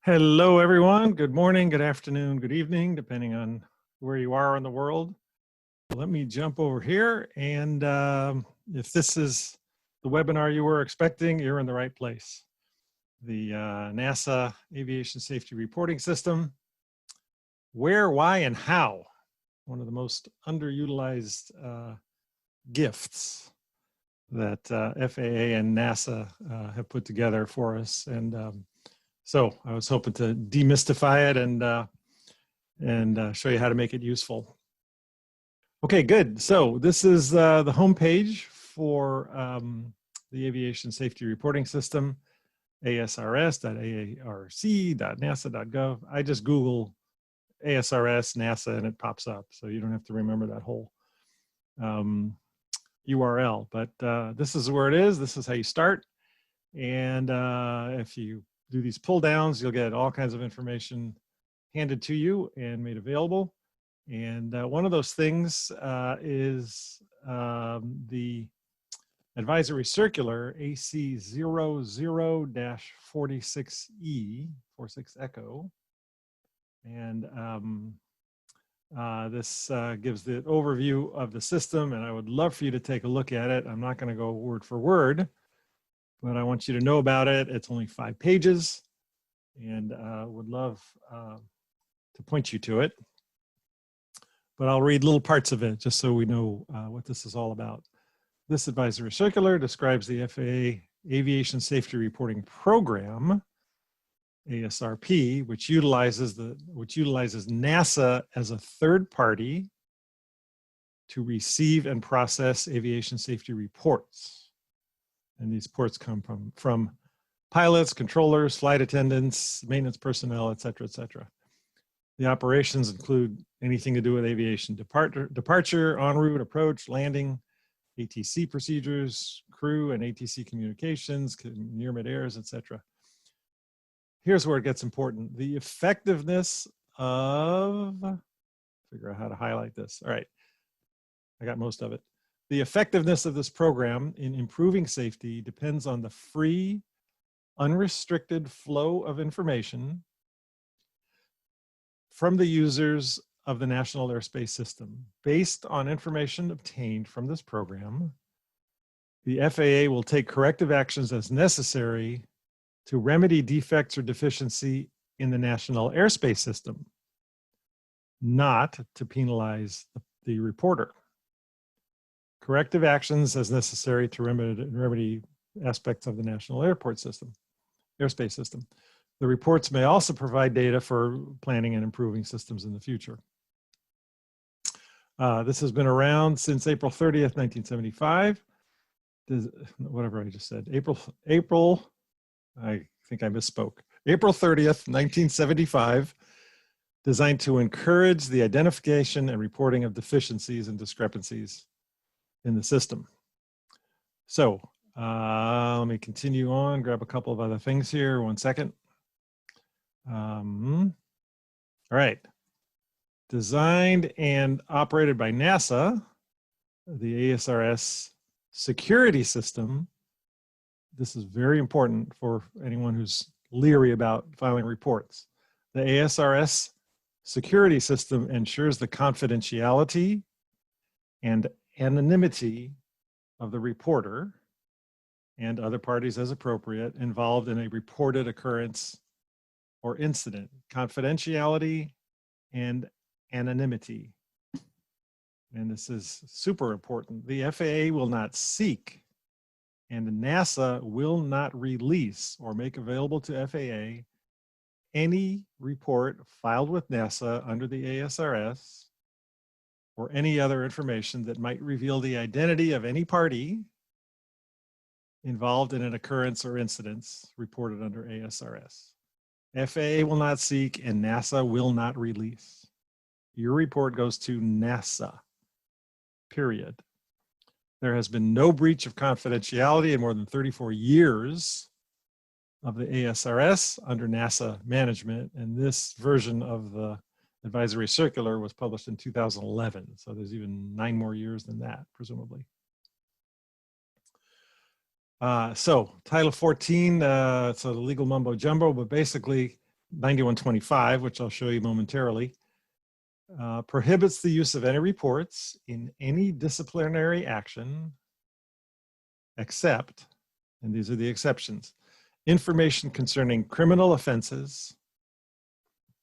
Hello, everyone. Good morning, good afternoon, good evening, depending on where you are in the world. Let me jump over here. And if this is the webinar you were expecting, you're in the right place. The NASA Aviation Safety Reporting System. Where, why, and how. One of the most underutilized gifts that FAA and NASA have put together for us. And so I was hoping to demystify it and show you how to make it useful. Okay, good. So this is the homepage for the Aviation Safety Reporting System, ASRS.arc.nasa.gov. I just Google ASRS, NASA, and it pops up. So you don't have to remember that whole URL. But this is where it is. This is how you start. And if you do these pull downs, you'll get all kinds of information handed to you and made available. And one of those things is the advisory circular AC00-46E, 46 Echo. And this gives the overview of the system, and I would love for you to take a look at it. I'm not going to go word for word, but I want you to know about it. It's only 5 pages, and would love to point you to it. But I'll read little parts of it just so we know what this is all about. This advisory circular describes the FAA Aviation Safety Reporting Program, ASRP, which utilizes NASA as a third party to receive and process aviation safety reports. And these reports come from pilots, controllers, flight attendants, maintenance personnel, et cetera, et cetera. The operations include anything to do with aviation departure, en route, approach, landing, ATC procedures, crew and ATC communications, near mid-airs, et cetera. Here's where it gets important. The effectiveness of, figure out how to highlight this. All right, I got most of it. The effectiveness of this program in improving safety depends on the free, unrestricted flow of information from the users of the National Airspace System. Based on information obtained from this program, the FAA will take corrective actions as necessary to remedy defects or deficiency in the National Airspace System, not to penalize the reporter. Corrective actions as necessary to remedy aspects of the National Airspace System. The reports may also provide data for planning and improving systems in the future. This has been around since April 30th, 1975. Whatever I just said, April, I think I misspoke. April 30th, 1975, designed to encourage the identification and reporting of deficiencies and discrepancies in the system. So let me continue on, grab a couple of other things here, 1 second. All right. Designed and operated by NASA, the ASRS security system. This is very important for anyone who's leery about filing reports. The ASRS security system ensures the confidentiality and anonymity of the reporter and other parties as appropriate involved in a reported occurrence or incident. Confidentiality and anonymity. And this is super important. The FAA will not seek and NASA will not release or make available to FAA any report filed with NASA under the ASRS or any other information that might reveal the identity of any party involved in an occurrence or incidents reported under ASRS. FAA will not seek and NASA will not release. Your report goes to NASA, period. There has been no breach of confidentiality in more than 34 years of the ASRS under NASA management, and this version of the advisory circular was published in 2011, so there's even 9 more years than that, presumably. So Title 14, it's a legal mumbo jumbo, but basically 9125, which I'll show you momentarily, prohibits the use of any reports in any disciplinary action except, and these are the exceptions, information concerning criminal offenses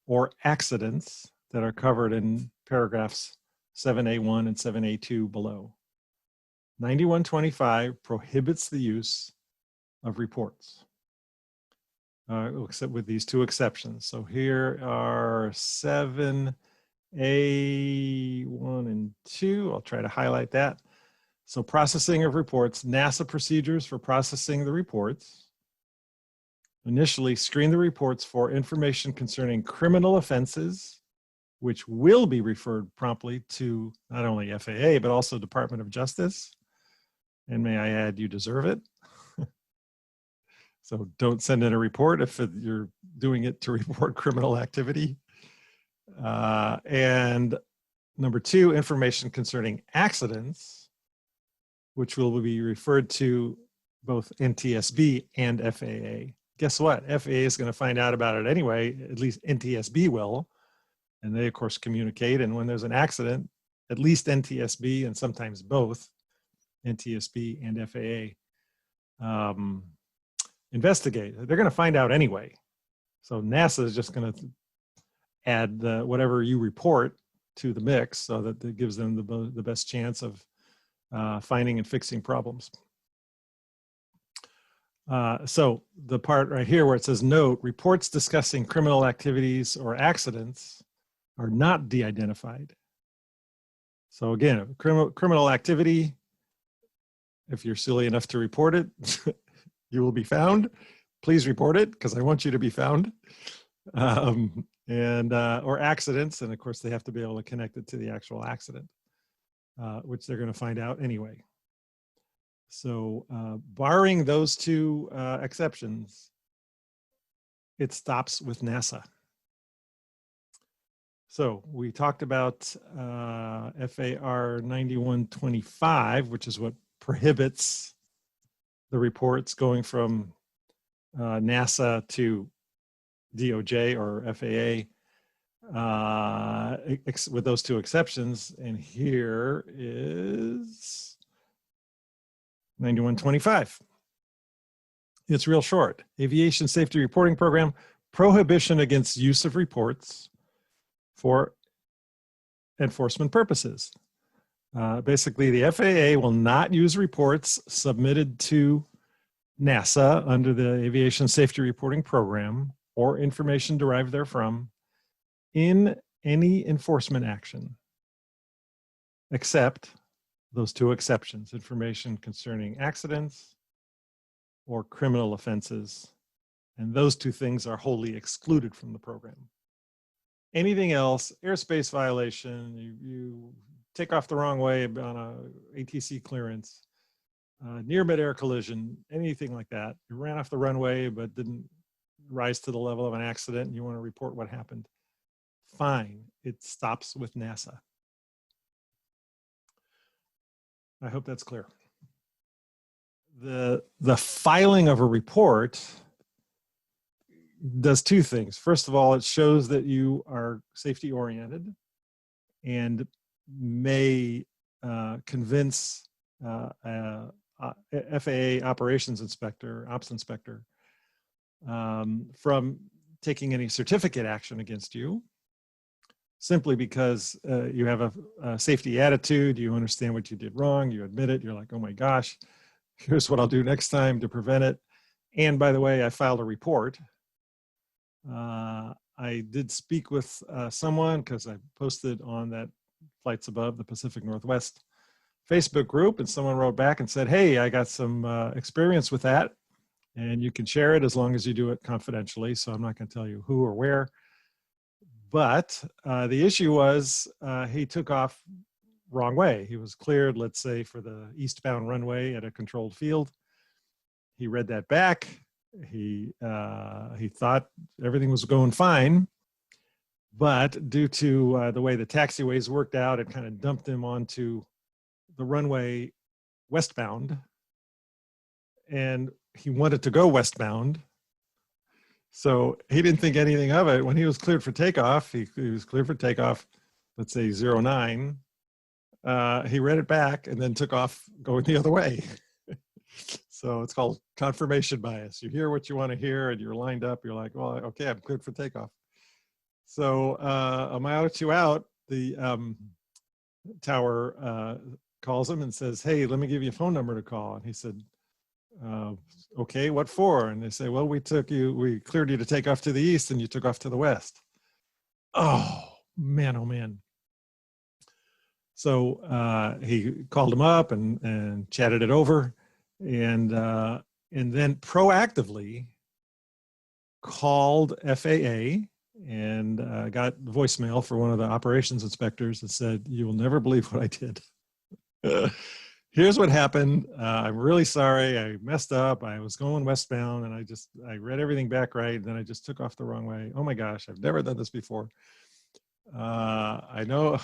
or accidents that are covered in paragraphs 7A1 and 7A2 below. 9125 prohibits the use of reports, except with these two exceptions. So here are 7A1 and 2. I'll try to highlight that. So processing of reports, NASA procedures for processing the reports. Initially, screen the reports for information concerning criminal offenses, which will be referred promptly to not only FAA, but also Department of Justice. And may I add, you deserve it. So don't send in a report if you're doing it to report criminal activity. And number 2, information concerning accidents, which will be referred to both NTSB and FAA. Guess what? FAA is going to find out about it anyway, at least NTSB will. And they, of course, communicate. And when there's an accident, at least NTSB and sometimes both NTSB and FAA investigate. They're going to find out anyway. So NASA is just going to add whatever you report to the mix so that it gives them the best chance of finding and fixing problems. So the part right here where it says note, reports discussing criminal activities or accidents are not de-identified. So again, criminal activity, if you're silly enough to report it, you will be found. Please report it because I want you to be found. Or accidents, and of course they have to be able to connect it to the actual accident, which they're going to find out anyway. So barring those two exceptions, it stops with NASA. So we talked about FAR 9125, which is what prohibits the reports going from NASA to DOJ or FAA with those two exceptions. And here is 9125. It's real short. Aviation Safety Reporting Program, prohibition against use of reports for enforcement purposes. Basically, the FAA will not use reports submitted to NASA under the Aviation Safety Reporting Program or information derived therefrom in any enforcement action, except those two exceptions, information concerning accidents or criminal offenses. And those two things are wholly excluded from the program. Anything else, airspace violation, you take off the wrong way on a ATC clearance, near mid-air collision, anything like that. You ran off the runway but didn't rise to the level of an accident and you want to report what happened. Fine, it stops with NASA. I hope that's clear. The filing of a report does two things. First of all, it shows that you are safety oriented and may convince FAA operations inspector, ops inspector, from taking any certificate action against you, simply because you have a safety attitude, you understand what you did wrong, you admit it, you're like, oh my gosh, here's what I'll do next time to prevent it. And by the way, I filed a report. I did speak with someone because I posted on that Flights Above the Pacific Northwest Facebook group, and someone wrote back and said, hey, I got some experience with that, and you can share it as long as you do it confidentially. So I'm not going to tell you who or where. But the issue was he took off wrong way. He was cleared, let's say, for the eastbound runway at a controlled field. He read that back. He thought everything was going fine, but due to the way the taxiways worked out, it kind of dumped him onto the runway westbound, and he wanted to go westbound. So he didn't think anything of it. When he was cleared for takeoff, he was cleared for takeoff, let's say 09. He read it back and then took off going the other way. So it's called confirmation bias. You hear what you want to hear and you're lined up. You're like, well, okay, I'm cleared for takeoff. So a mile or two out, the tower calls him and says, hey, let me give you a phone number to call. And he said, okay, what for? And they say, well, we cleared you to take off to the east and you took off to the west. Oh man. So he called him up and chatted it over, and then proactively called FAA and got voicemail for one of the operations inspectors that said, you will never believe what I did. Here's what happened. I'm really sorry. I messed up. I was going westbound and I read everything back right. And then I just took off the wrong way. Oh my gosh, I've never done this before. I know,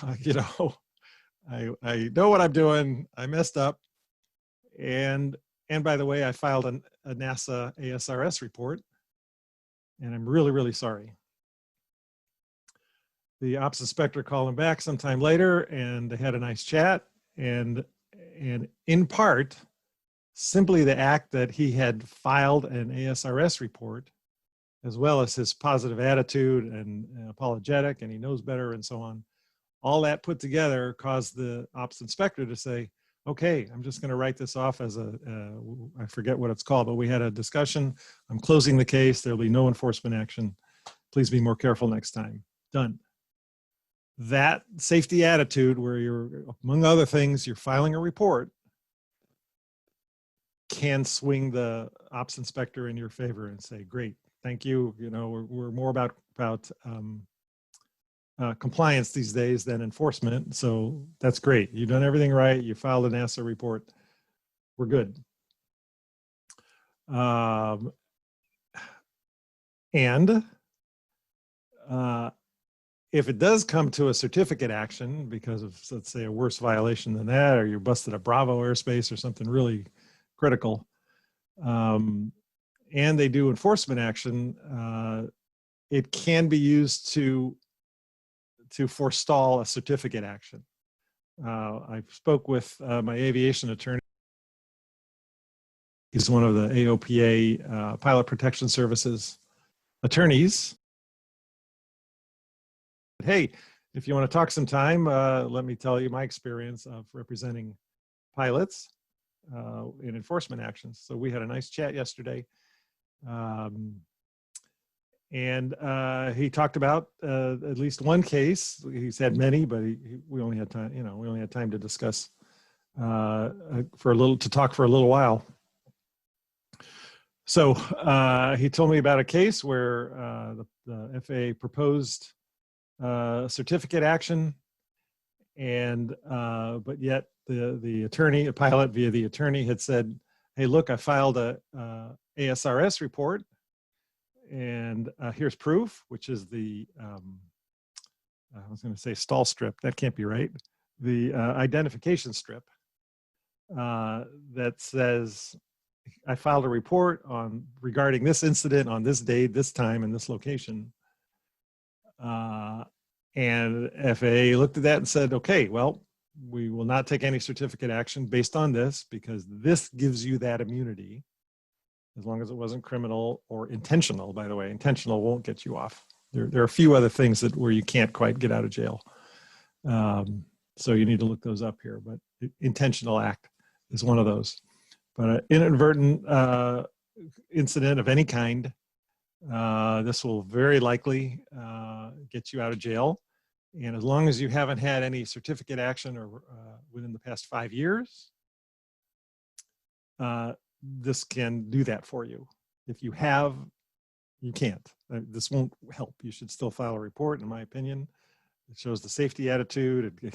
I know what I'm doing. I messed up. And by the way, I filed a NASA ASRS report and I'm really, really sorry. The ops inspector called him back sometime later and they had a nice chat, and in part, simply the act that he had filed an ASRS report, as well as his positive attitude and apologetic, and he knows better and so on, all that put together caused the ops inspector to say, okay, I'm just going to write this off as I forget what it's called, but we had a discussion. I'm closing the case. There'll be no enforcement action. Please be more careful next time. Done. That safety attitude where you're, among other things, you're filing a report, can swing the ops inspector in your favor and say, great, thank you. You know, we're more about compliance these days than enforcement. So that's great. You've done everything right. You filed an NASA report. We're good. If it does come to a certificate action because of, let's say, a worse violation than that, or you're busted at Bravo airspace or something really critical, and they do enforcement action, it can be used to forestall a certificate action. I spoke with my aviation attorney. He's one of the AOPA Pilot Protection Services attorneys. Hey, if you want to talk some time, let me tell you my experience of representing pilots in enforcement actions. So we had a nice chat yesterday. And he talked about at least one case. He's had many, but we only had time. You know, we only had time to discuss to talk for a little while. So he told me about a case where the FAA proposed certificate action, and but yet the attorney, a pilot via the attorney, had said, "Hey, look, I filed a ASRS report." And here's proof, which is the, I was going to say stall strip. That can't be right. The identification strip that says, I filed a report regarding this incident on this date, this time, and this location. And FAA looked at that and said, okay, well, we will not take any certificate action based on this because this gives you that immunity. As long as it wasn't criminal or intentional, by the way. Intentional won't get you off. There are a few other things where you can't quite get out of jail. So you need to look those up here, but intentional act is one of those. But an inadvertent incident of any kind, this will very likely get you out of jail. And as long as you haven't had any certificate action or within the past 5 years, this can do that for you. If you have, you can't. This won't help. You should still file a report, in my opinion. It shows the safety attitude. It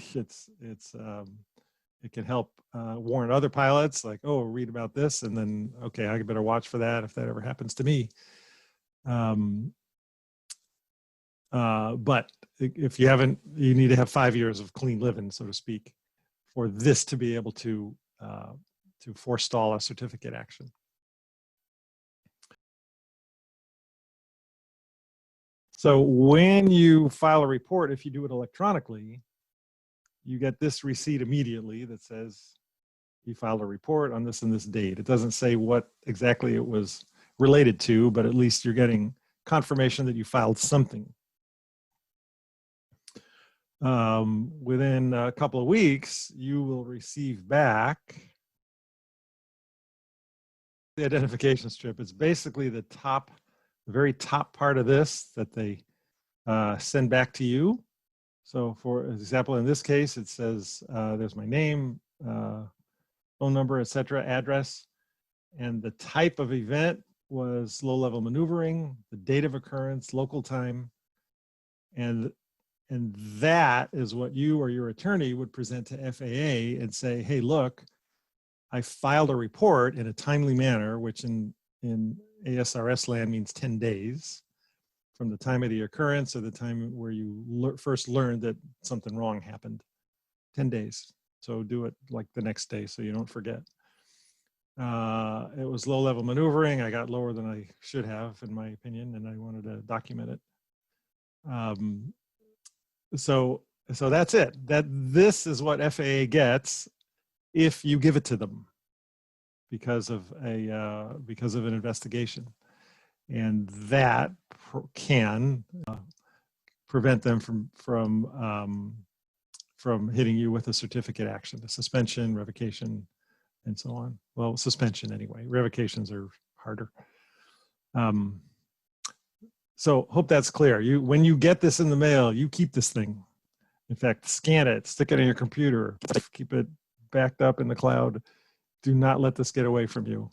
can help warn other pilots, like, oh, read about this, and then, okay, I better watch for that if that ever happens to me. But if you haven't, you need to have 5 years of clean living, so to speak, for this to be able to forestall a certificate action. So when you file a report, if you do it electronically, you get this receipt immediately that says you filed a report on this and this date. It doesn't say what exactly it was related to, but at least you're getting confirmation that you filed something. Within a couple of weeks, you will receive back the identification strip. It's basically the very top part of this that they send back to you. So for example, in this case, it says there's my name, phone number, etc., address, and the type of event was low-level maneuvering, the date of occurrence, local time, and that is what you or your attorney would present to FAA and say, hey, look, I filed a report in a timely manner, which in ASRS land means 10 days from the time of the occurrence or the time where you first learned that something wrong happened. 10 days. So do it like the next day so you don't forget. It was low-level maneuvering. I got lower than I should have, in my opinion, and I wanted to document it. So that's it. This is what FAA gets if you give it to them because of an investigation, and that can prevent them from hitting you with a certificate action, a suspension, revocation, and so on. Well, suspension anyway. Revocations are harder. So hope that's clear. When you get this in the mail, you keep this thing. In fact, scan it, stick it in your computer, keep it backed up in the cloud. Do not let this get away from you.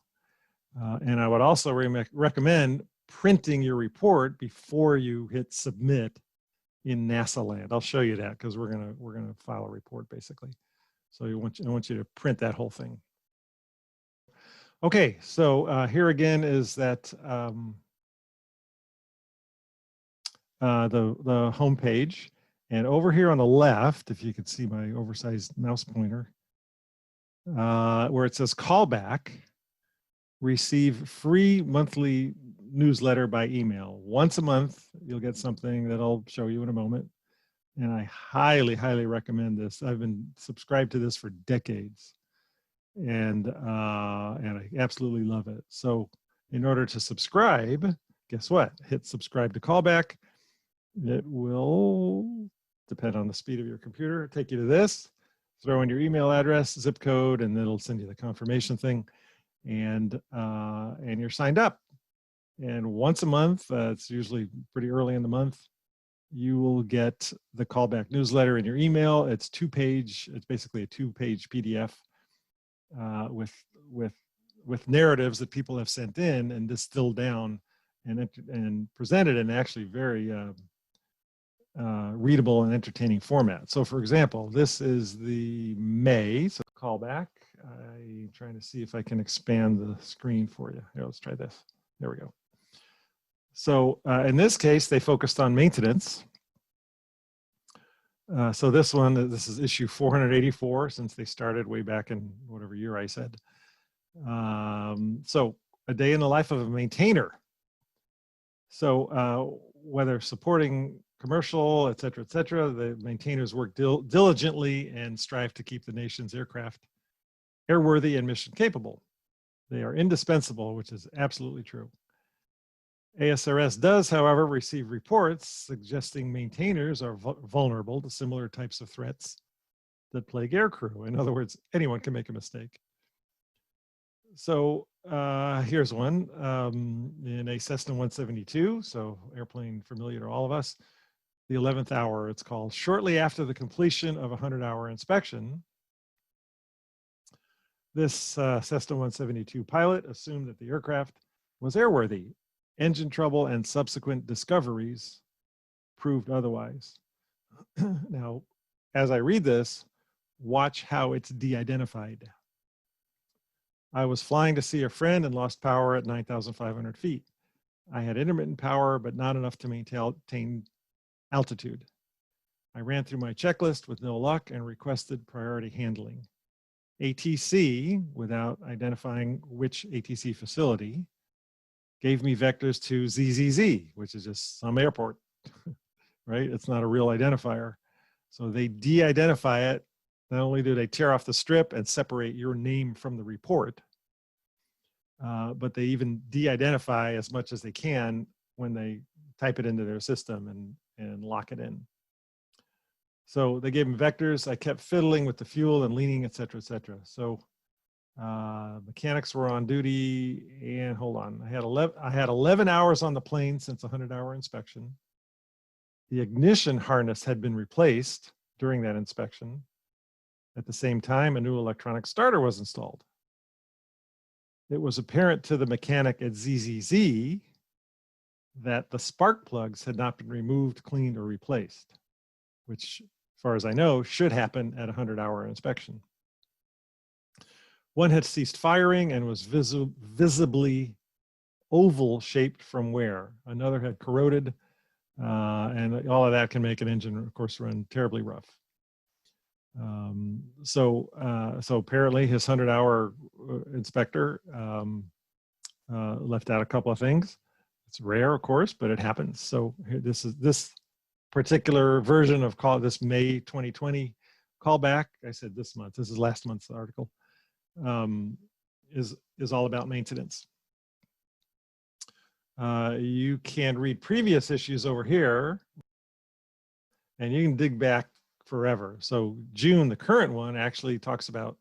And I would also recommend printing your report before you hit submit in NASA land. I'll show you that because we're gonna file a report basically. So I want you to print that whole thing. Okay, so here again is that the home page, and over here on the left, if you could see my oversized mouse pointer, where it says callback, receive free monthly newsletter by email. Once a month, you'll get something that I'll show you in a moment. And I highly, highly recommend this. I've been subscribed to this for decades, and I absolutely love it. So in order to subscribe, guess what? Hit subscribe to Callback. It will depend on the speed of your computer. Take you to this, throw in your email address, zip code, and it'll send you the confirmation thing. And you're signed up. And once a month, it's usually pretty early in the month, you will get the Callback newsletter in your email. It's it's basically a 2-page PDF with narratives that people have sent in and distilled down and presented in actually very readable and entertaining format. So for example, this is the May, so Callback. I'm trying to see if I can expand the screen for you. Here, let's try this. There we go. So in this case, they focused on maintenance. So this is issue 484 since they started way back in whatever year I said. So a day in the life of a maintainer. So whether supporting commercial, et cetera, the maintainers work diligently and strive to keep the nation's aircraft airworthy and mission capable. They are indispensable, which is absolutely true. ASRS does, however, receive reports suggesting maintainers are vulnerable to similar types of threats that plague aircrew. In other words, anyone can make a mistake. So here's one in a Cessna 172, so airplane familiar to all of us. The 11th hour, it's called. Shortly after the completion of a 100-hour inspection, this Cessna 172 pilot assumed that the aircraft was airworthy. Engine trouble and subsequent discoveries proved otherwise. Now, as I read this, watch how it's de-identified. I was flying to see a friend and lost power at 9,500 feet. I had intermittent power, but not enough to maintain altitude. I ran through my checklist with no luck and requested priority handling. ATC, without identifying which ATC facility, gave me vectors to ZZZ, which is just some airport. right? It's not a real identifier. So they de-identify it. Not only do they tear off the strip and separate your name from the report, but they even de-identify as much as they can when they type it into their system and lock it in. So they gave them vectors. I kept fiddling with the fuel and leaning, et cetera, et cetera. So mechanics were on duty, and hold on. I had 11 hours on the plane since a 100-hour inspection. The ignition harness had been replaced during that inspection. At the same time, a new electronic starter was installed. It was apparent to the mechanic at ZZZ that the spark plugs had not been removed, cleaned, or replaced, which, as far as I know, should happen at a 100-hour inspection. One had ceased firing and was visibly oval-shaped from wear. Another had corroded, and all of that can make an engine, of course, run terribly rough. So apparently his 100-hour inspector left out a couple of things. It's rare, of course, but it happens. So this particular version of this May 2020 callback. I said this month. This is last month's article. Is all about maintenance. You can read previous issues over here, and you can dig back forever. So June, the current one, actually talks about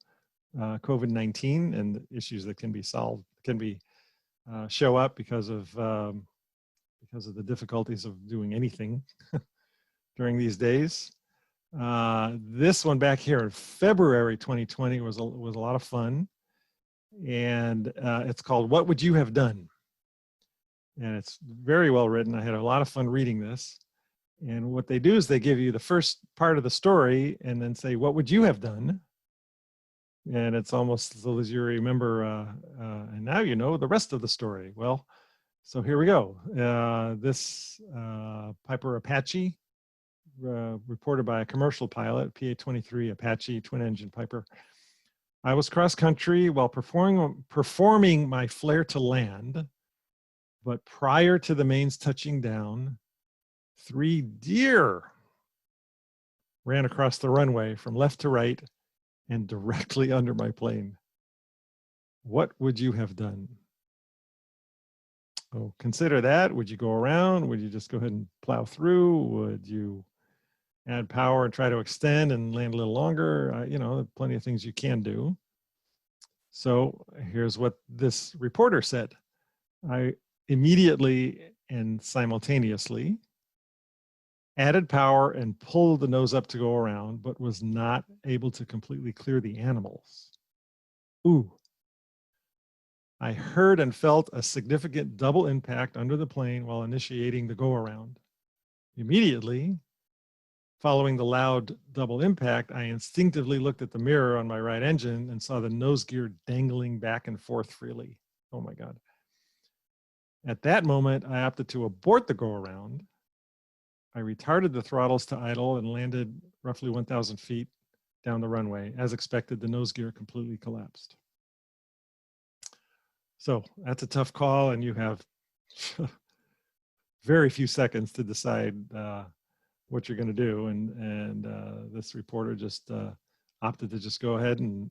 COVID-19 and the issues that can be solved, show up because of the difficulties of doing anything during these days. This one back here in February 2020 was a lot of fun, and it's called "What Would You Have Done?" And it's very well written. I had a lot of fun reading this. And what they do is they give you the first part of the story and then say, "What would you have done?" And it's almost so as you remember, and now you know the rest of the story. Well, so here we go. This Piper Apache, reported by a commercial pilot, PA-23 Apache twin-engine Piper. I was cross-country while performing my flare to land, but prior to the mains touching down, 3 deer ran across the runway from left to right and directly under my plane. What would you have done? Oh, consider that. Would you go around? Would you just go ahead and plow through? Would you add power and try to extend and land a little longer? You know, plenty of things you can do. So here's what this reporter said. I immediately and simultaneously added power and pulled the nose up to go around, but was not able to completely clear the animals. Ooh. I heard and felt a significant double impact under the plane while initiating the go-around. Immediately, following the loud double impact, I instinctively looked at the mirror on my right engine and saw the nose gear dangling back and forth freely. Oh my God. At that moment, I opted to abort the go-around. I retarded the throttles to idle and landed roughly 1,000 feet down the runway. As expected, the nose gear completely collapsed. So that's a tough call, and you have very few seconds to decide what you're going to do. And this reporter just opted to just go ahead, and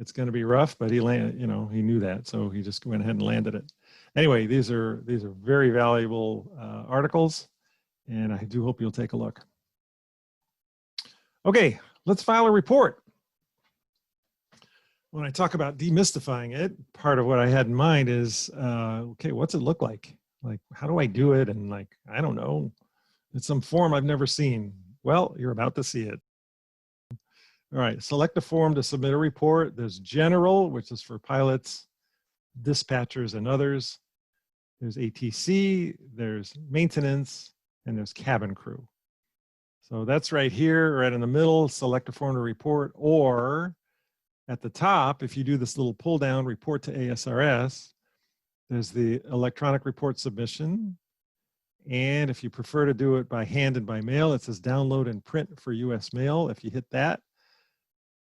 it's going to be rough, but he knew that, so he just went ahead and landed it. Anyway, these are very valuable articles, and I do hope you'll take a look. Okay, let's file a report. When I talk about demystifying it, part of what I had in mind is, okay, what's it look like? Like, how do I do it? And like, I don't know, it's some form I've never seen. Well, you're about to see it. All right, select a form to submit a report. There's general, which is for pilots, dispatchers, and others. There's ATC, there's maintenance, and there's cabin crew. So that's right here, right in the middle, select a form to report, or at the top, if you do this little pull down, report to ASRS, there's the electronic report submission. And if you prefer to do it by hand and by mail, it says download and print for US mail. If you hit that,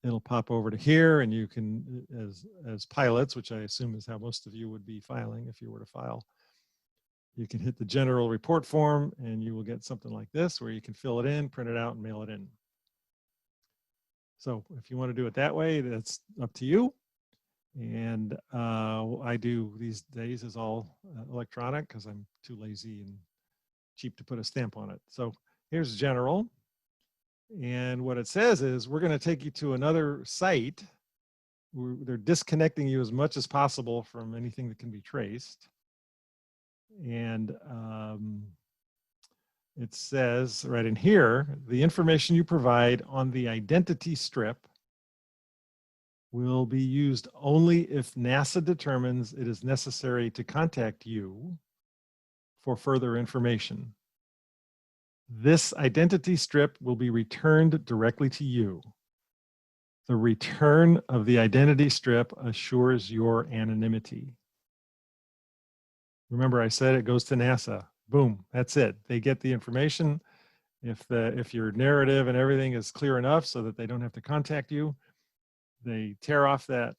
it'll pop over to here, and you can, as pilots, which I assume is how most of you would be filing if you were to file, you can hit the general report form and you will get something like this where you can fill it in, print it out, and mail it in. So if you want to do it that way, that's up to you. And I do these days is all electronic because I'm too lazy and cheap to put a stamp on it. So here's general. And what it says is we're going to take you to another site. They're disconnecting you as much as possible from anything that can be traced. And it says right in here, the information you provide on the identity strip will be used only if NASA determines it is necessary to contact you for further information. This identity strip will be returned directly to you. The return of the identity strip assures your anonymity. Remember, I said it goes to NASA. Boom, that's it. They get the information. If your narrative and everything is clear enough so that they don't have to contact you, they tear off that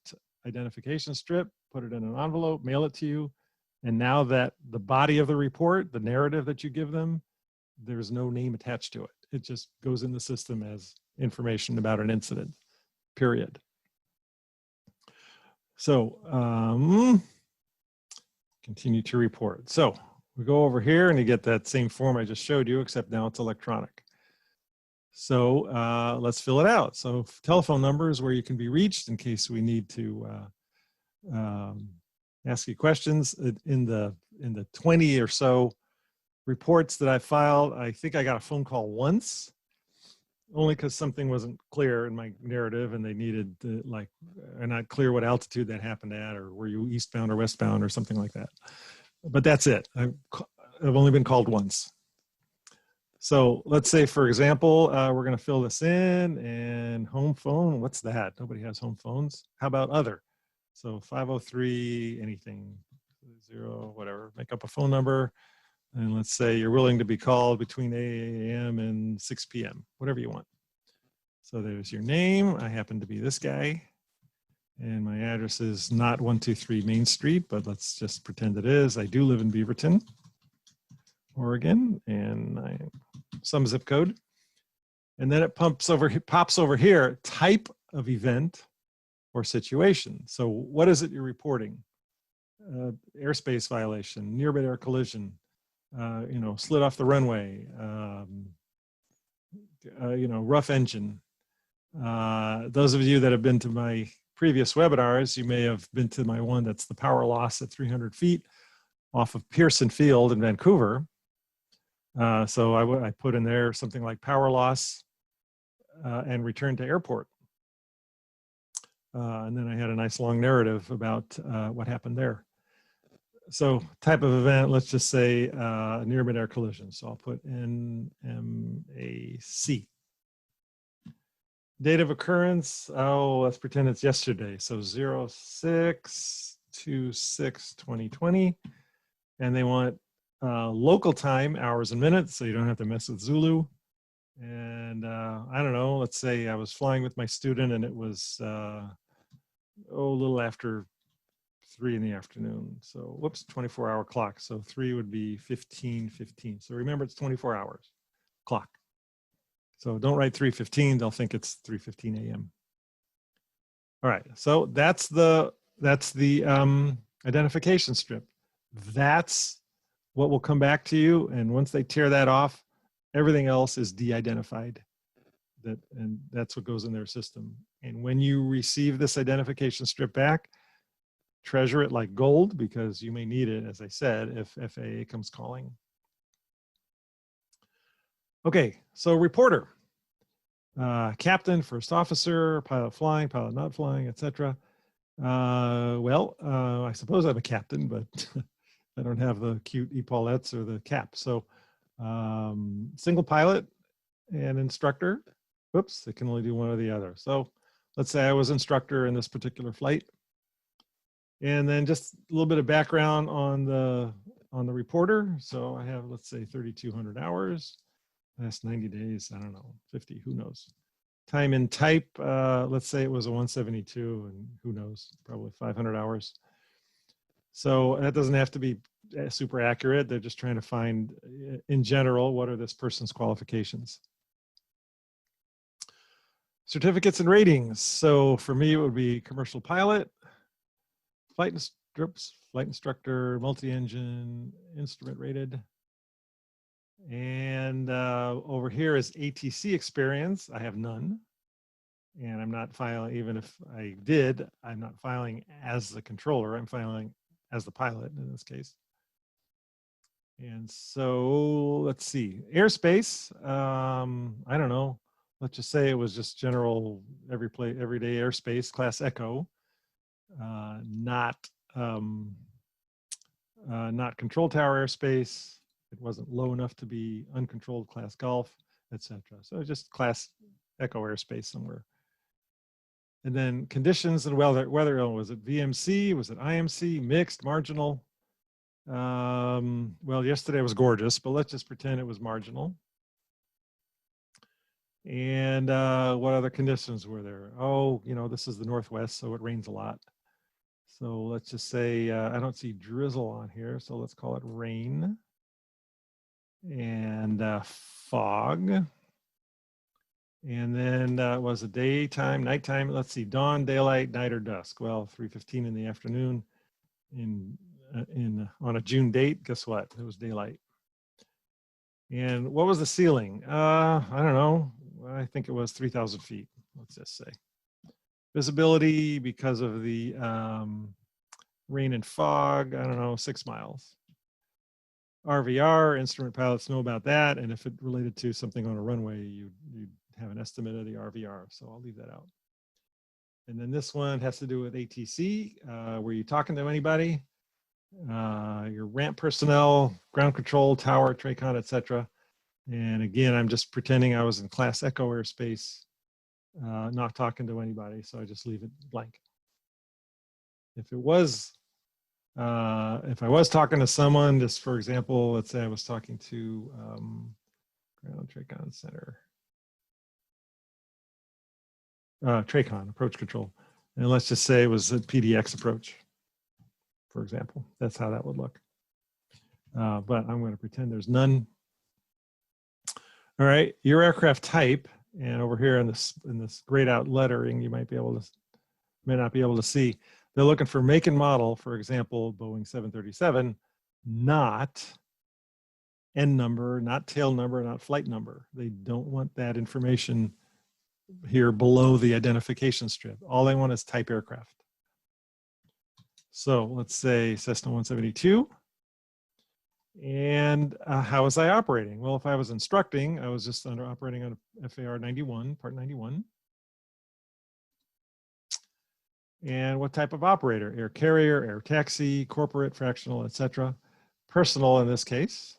identification strip, put it in an envelope, mail it to you. And now that the body of the report, the narrative that you give them, there's no name attached to it. It just goes in the system as information about an incident, period. So continue to report. So we go over here and you get that same form I just showed you, except now it's electronic. So let's fill it out. So telephone number is where you can be reached in case we need to ask you questions. In the 20 or so reports that I filed, I think I got a phone call once, only because something wasn't clear in my narrative and they needed to, like, not clear what altitude that happened at, or were you eastbound or westbound or something like that. But that's it. I've only been called once. So let's say, for example, we're going to fill this in, and home phone, what's that? Nobody has home phones. How about other? So 503, anything, 0, whatever, make up a phone number. And let's say you're willing to be called between 8 a.m. and 6 p.m., whatever you want. So there's your name. I happen to be this guy. And my address is not 123 Main Street, but let's just pretend it is. I do live in Beaverton, Oregon, and some zip code. And then it pops over here, type of event or situation. So what is it you're reporting? Airspace violation, near mid-air collision, slid off the runway, rough engine. Those of you that have been to my previous webinars, you may have been to my one that's the power loss at 300 feet off of Pearson Field in Vancouver. So I put in there something like power loss and return to airport. And then I had a nice long narrative about what happened there. So type of event, let's just say near mid-air collision. So I'll put NMAC. Date of occurrence, let's pretend it's yesterday. So 06/26/2020. And they want local time, hours and minutes, so you don't have to mess with Zulu. And I don't know, let's say I was flying with my student and it was a little after 3 in the afternoon. So whoops, 24-hour clock. So 3 would be 15:15. So remember, it's 24 hours clock. So don't write 3:15, they'll think it's 3:15 a.m. All right, so that's the identification strip. That's what will come back to you, and once they tear that off, everything else is de-identified. And that's what goes in their system. And when you receive this identification strip back, treasure it like gold, because you may need it, as I said, if FAA comes calling. Okay, so reporter, captain, first officer, pilot flying, pilot not flying, etc. I suppose I'm a captain, but I don't have the cute epaulettes or the cap. So single pilot and instructor. Whoops, it can only do one or the other. So let's say I was instructor in this particular flight. And then just a little bit of background on the reporter. So I have, let's say, 3,200 hours. Last 90 days, I don't know, 50, who knows. Time in type, let's say it was a 172, and who knows, probably 500 hours. So that doesn't have to be super accurate. They're just trying to find, in general, what are this person's qualifications. Certificates and ratings. So for me, it would be commercial pilot, flight instructor, multi-engine, instrument rated. And over here is ATC experience. I have none. And I'm not filing, even if I did, I'm not filing as the controller. I'm filing as the pilot in this case. And so let's see, airspace. I don't know. Let's just say it was just general everyday airspace, class Echo, not control tower airspace. It wasn't low enough to be uncontrolled class Golf, etc. So just class Echo airspace somewhere. And then conditions and weather. Was it VMC? Was it IMC? Mixed, marginal? Well, yesterday was gorgeous, but let's just pretend it was marginal. And what other conditions were there? Oh, this is the Northwest, so it rains a lot. So let's just say, I don't see drizzle on here, so let's call it rain. And fog. And then was it daytime, nighttime? Let's see, dawn, daylight, night, or dusk. Well, 3:15 in the afternoon on a June date. Guess what? It was daylight. And what was the ceiling? I don't know. I think it was 3,000 feet. Let's just say. Visibility because of the rain and fog. I don't know, 6 miles. RVR, instrument pilots know about that. And if it related to something on a runway, you'd have an estimate of the RVR. So I'll leave that out. And then this one has to do with ATC. Were you talking to anybody? Your ramp personnel, ground control, tower, TRACON, etc. And again, I'm just pretending I was in class Echo airspace, not talking to anybody. So I just leave it blank. If it was, if I was talking to someone, just for example, let's say I was talking to ground TRACON center. TRACON, approach control. And let's just say it was a PDX approach, for example. That's how that would look. But I'm going to pretend there's none. All right, your aircraft type, and over here in this grayed out lettering, you may not be able to see. They're looking for make and model, for example, Boeing 737, not N number, not tail number, not flight number. They don't want that information here below the identification strip. All they want is type aircraft. So let's say Cessna 172. And how was I operating? Well, if I was instructing, I was just operating on a FAR 91, Part 91. And what type of operator? Air carrier, air taxi, corporate, fractional, etc. Personal in this case.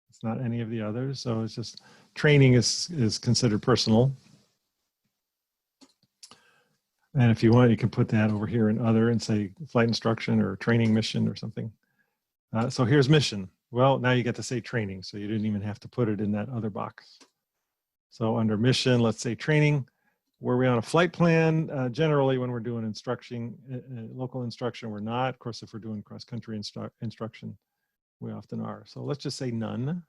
It's not any of the others. So it's just training is considered personal. And if you want, you can put that over here in other and say flight instruction or training mission or something. So here's mission. Well, now you get to say training. So you didn't even have to put it in that other box. So under mission, let's say training. Were we on a flight plan? Generally, when we're doing instruction, local instruction, we're not. Of course, if we're doing cross-country instruction, we often are. So let's just say none.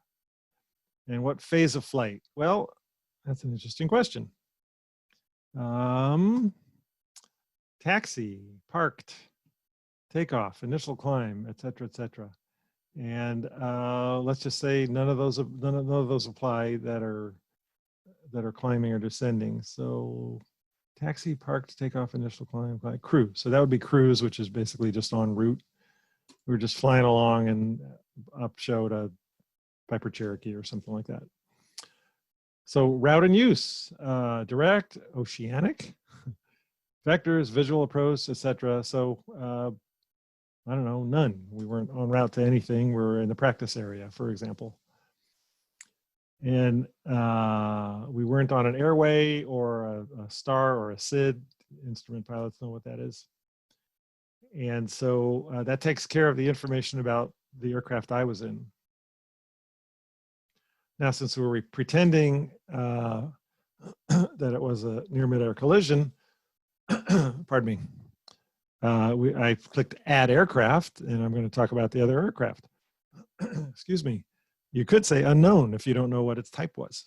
And what phase of flight? Well, that's an interesting question. Taxi, parked, takeoff, initial climb, et cetera, et cetera. And let's just say none of those apply that are climbing or descending. So taxi, parked, takeoff, initial climb, cruise. So that would be cruise, which is basically just en route. We're just flying along and up showed a Piper Cherokee or something like that. So route and use, direct, oceanic, vectors, visual approach, etc. So I don't know, none. We weren't en route to anything. We're in the practice area, for example. And we weren't on an airway or a star or a SID. Instrument pilots know what that is. And so that takes care of the information about the aircraft I was in. Now, since we were pretending that it was a near mid-air collision, pardon me, I clicked add aircraft, and I'm going to talk about the other aircraft. excuse me, you could say unknown if you don't know what its type was.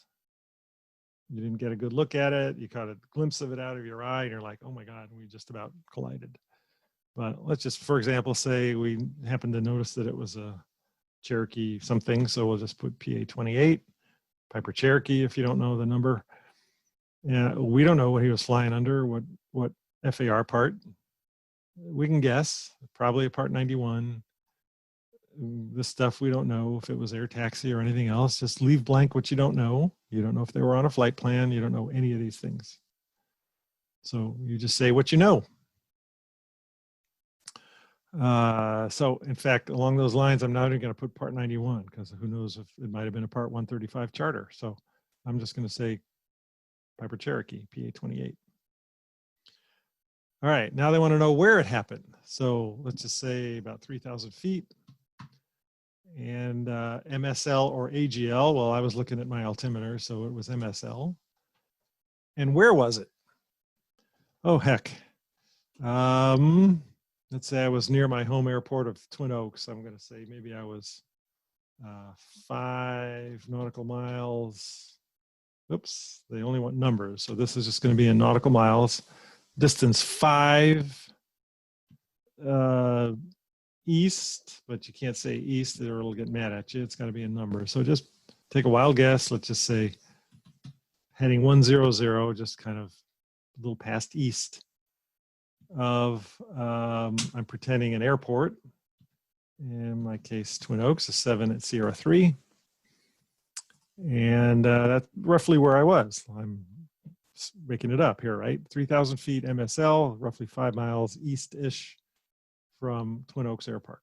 You didn't get a good look at it. You caught a glimpse of it out of your eye and you're like, oh my God, we just about collided. But let's just, for example, say we happened to notice that it was a Cherokee something. So we'll just put PA-28, Piper Cherokee, if you don't know the number. And we don't know what he was flying under, what FAR part. We can guess, probably a Part 91. This stuff we don't know if it was air taxi or anything else. Just leave blank what you don't know. You don't know if they were on a flight plan. You don't know any of these things. So you just say what you know. So in fact, along those lines, I'm not even going to put Part 91 because who knows if it might have been a Part 135 charter. So I'm just going to say Piper Cherokee, PA-28. All right, now they want to know where it happened. So let's just say about 3,000 feet. And MSL or AGL, well, I was looking at my altimeter, so it was MSL. And where was it? Oh, heck. Let's say I was near my home airport of Twin Oaks. I'm going to say maybe I was 5 nautical miles. Oops, they only want numbers. So this is just going to be in nautical miles. Distance 5 east, but you can't say east or it'll get mad at you. It's got to be a number. So just take a wild guess. Let's just say heading 100, just kind of a little past east of, I'm pretending an airport. In my case, Twin Oaks is 7 at Sierra 3. And that's roughly where I was. I'm making it up here, right? 3,000 feet MSL, roughly 5 miles east-ish from Twin Oaks Air Park.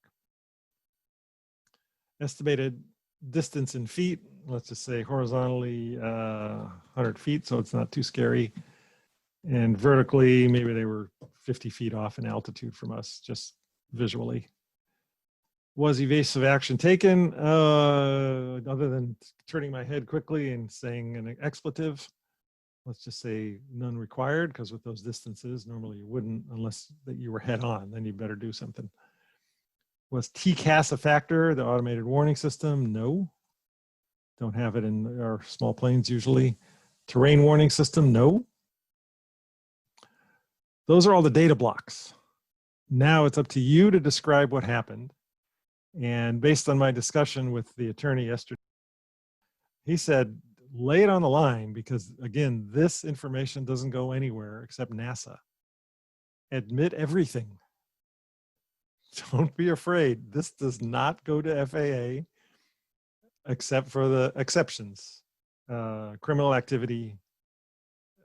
Estimated distance in feet, let's just say horizontally 100 feet, so it's not too scary. And vertically, maybe they were 50 feet off in altitude from us, just visually. Was evasive action taken, other than turning my head quickly and saying an expletive? Let's just say none required, because with those distances, normally you wouldn't unless that you were head on, then you better do something. Was TCAS a factor, the automated warning system? No. Don't have it in our small planes usually. Terrain warning system? No. Those are all the data blocks. Now it's up to you to describe what happened. And based on my discussion with the attorney yesterday, he said, lay it on the line because, again, this information doesn't go anywhere except NASA. Admit everything. Don't be afraid. This does not go to FAA except for the exceptions. Criminal activity,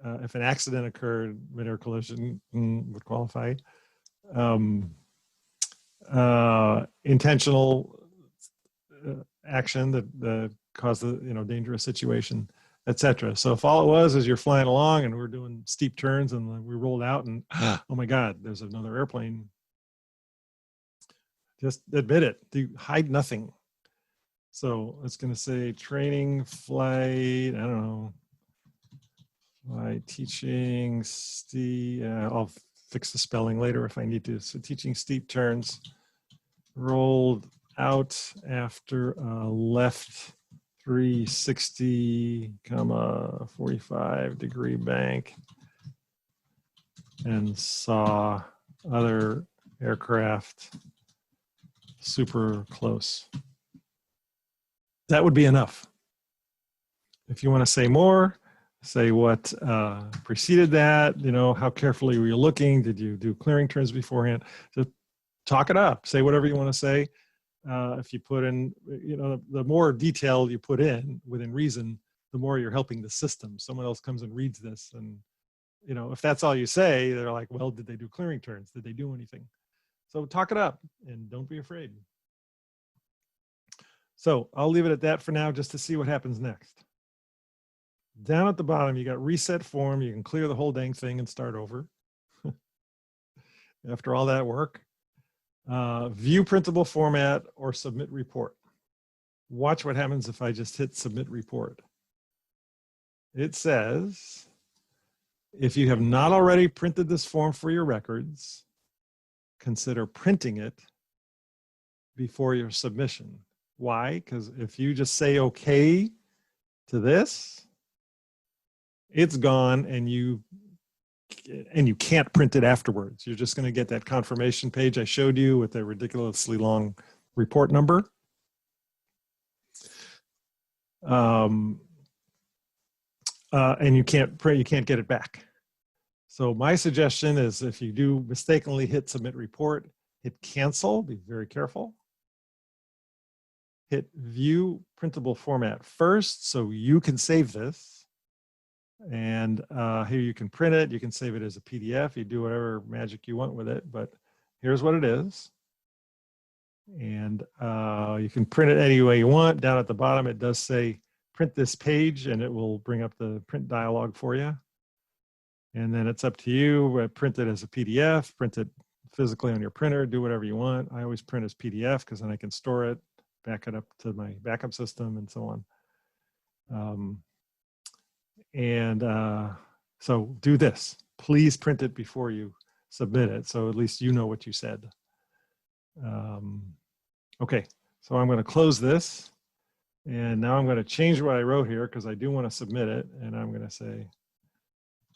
if an accident occurred, mid-air collision would qualify. Intentional action that caused the dangerous situation, etc. So if all it was is you're flying along and we're doing steep turns and we rolled out and oh my God, there's another airplane. Just admit it. Hide nothing. So it's going to say training flight. I don't know. Flight teaching steep. I'll fix the spelling later if I need to. So teaching steep turns. Rolled out after a left 360, 45-degree bank and saw other aircraft super close. That would be enough. If you want to say more, say what preceded that, how carefully were you looking? Did you do clearing turns beforehand? Just talk it up. Say whatever you want to say. If you put in, the more detail you put in within reason, the more you're helping the system. Someone else comes and reads this and, if that's all you say, they're like, well, did they do clearing turns? Did they do anything? So talk it up and don't be afraid. So I'll leave it at that for now just to see what happens next. Down at the bottom, you got reset form. You can clear the whole dang thing and start over. After all that work. View printable format or submit report. Watch what happens if I just hit submit report. It says, if you have not already printed this form for your records, consider printing it before your submission. Why? Because if you just say okay to this, it's gone, and you can't print it afterwards. You're just going to get that confirmation page I showed you with a ridiculously long report number. And you can't print, you can't get it back. So my suggestion is, if you do mistakenly hit submit report, hit cancel, be very careful. Hit view printable format first so you can save this. And here you can print it, you can save it as a PDF, you do whatever magic you want with it, but here's what it is. And you can print it any way you want. Down at the bottom, it does say print this page, and it will bring up the print dialog for you. And then it's up to you. Print it as a PDF, print it physically on your printer, do whatever you want. I always print as PDF because then I can store it, back it up to my backup system, and so on. So do this. Please print it before you submit it, so at least you know what you said. Okay, so I'm going to close this. And now I'm going to change what I wrote here because I do want to submit it. And I'm going to say,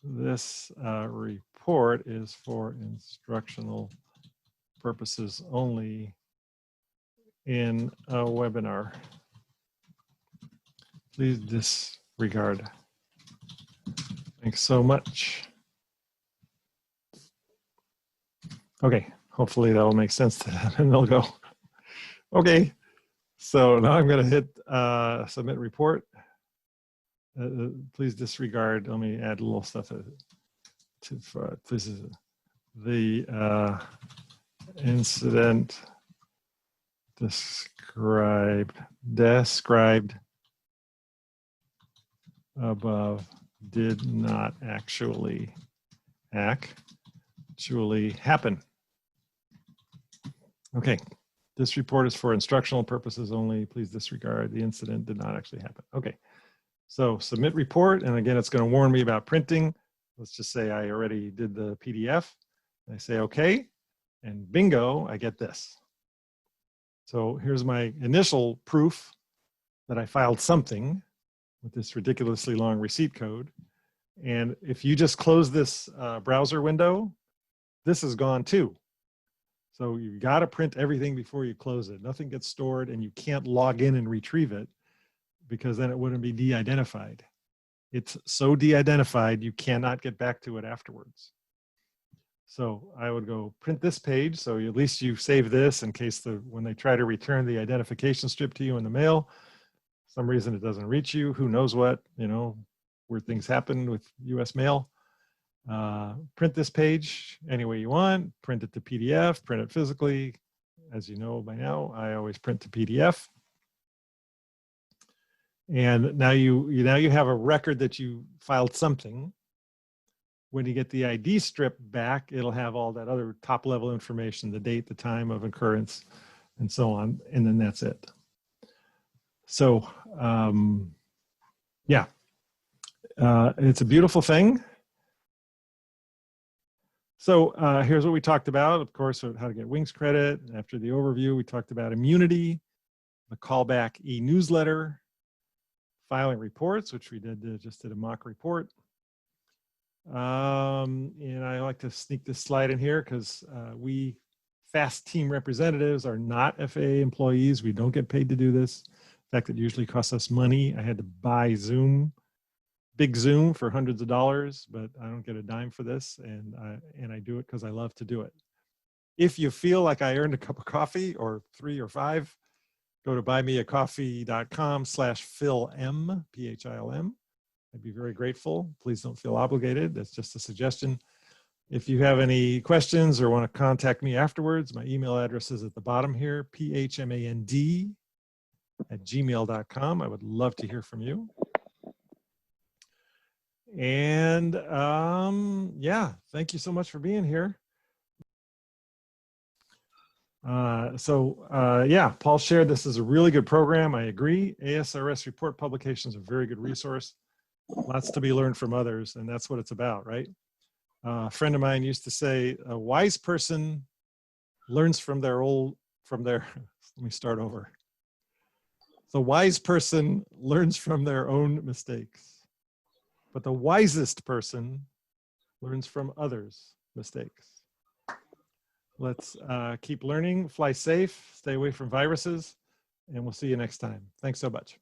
this report is for instructional purposes only in a webinar. Please disregard. Thanks so much. Okay, hopefully that will make sense to them, and they'll go, okay. So now I'm going to hit submit report. Please disregard. Let me add a little stuff this is the incident described above did not actually happen. Okay. This report is for instructional purposes only. Please disregard. The incident did not actually happen. Okay, so submit report. And again, it's going to warn me about printing. Let's just say I already did the PDF. I say okay, and bingo, I get this. So here's my initial proof that I filed something with this ridiculously long receipt code. And if you just close this browser window, this is gone too. So you got to print everything before you close it. Nothing gets stored, and you can't log in and retrieve it because then it wouldn't be de-identified. It's so de-identified, you cannot get back to it afterwards. So I would go print this page. So at least you save this in case when they try to return the identification strip to you in the mail, some reason it doesn't reach you, who knows what, where things happen with US mail. Print this page any way you want, print it to PDF, print it physically. As you know by now, I always print to PDF. And now you have a record that you filed something. When you get the ID strip back, it'll have all that other top level information, the date, the time of occurrence, and so on, and then that's it. So yeah, it's a beautiful thing. So here's what we talked about, of course, how to get Wings credit. After the overview, we talked about immunity, the Callback newsletter, filing reports, which we just did a mock report. And I like to sneak this slide in here because we FAASTeam representatives are not FAA employees. We don't get paid to do this. In fact, it usually costs us money. I had to buy Zoom, big Zoom for hundreds of dollars, but I don't get a dime for this, and I do it because I love to do it. If you feel like I earned a cup of coffee, or 3 or 5, go to buymeacoffee.com/PhilM, PHILM. I'd be very grateful. Please don't feel obligated. That's just a suggestion. If you have any questions or want to contact me afterwards, my email address is at the bottom here, phmand@gmail.com. I would love to hear from you. And yeah, thank you so much for being here. Yeah, Paul shared this is a really good program. I agree. ASRS report publications are a very good resource. Lots to be learned from others, and that's what it's about, right? A friend of mine used to say, a wise person learns from their let me start over. The wise person learns from their own mistakes, but the wisest person learns from others' mistakes. Let's keep learning, fly safe, stay away from viruses, and we'll see you next time. Thanks so much.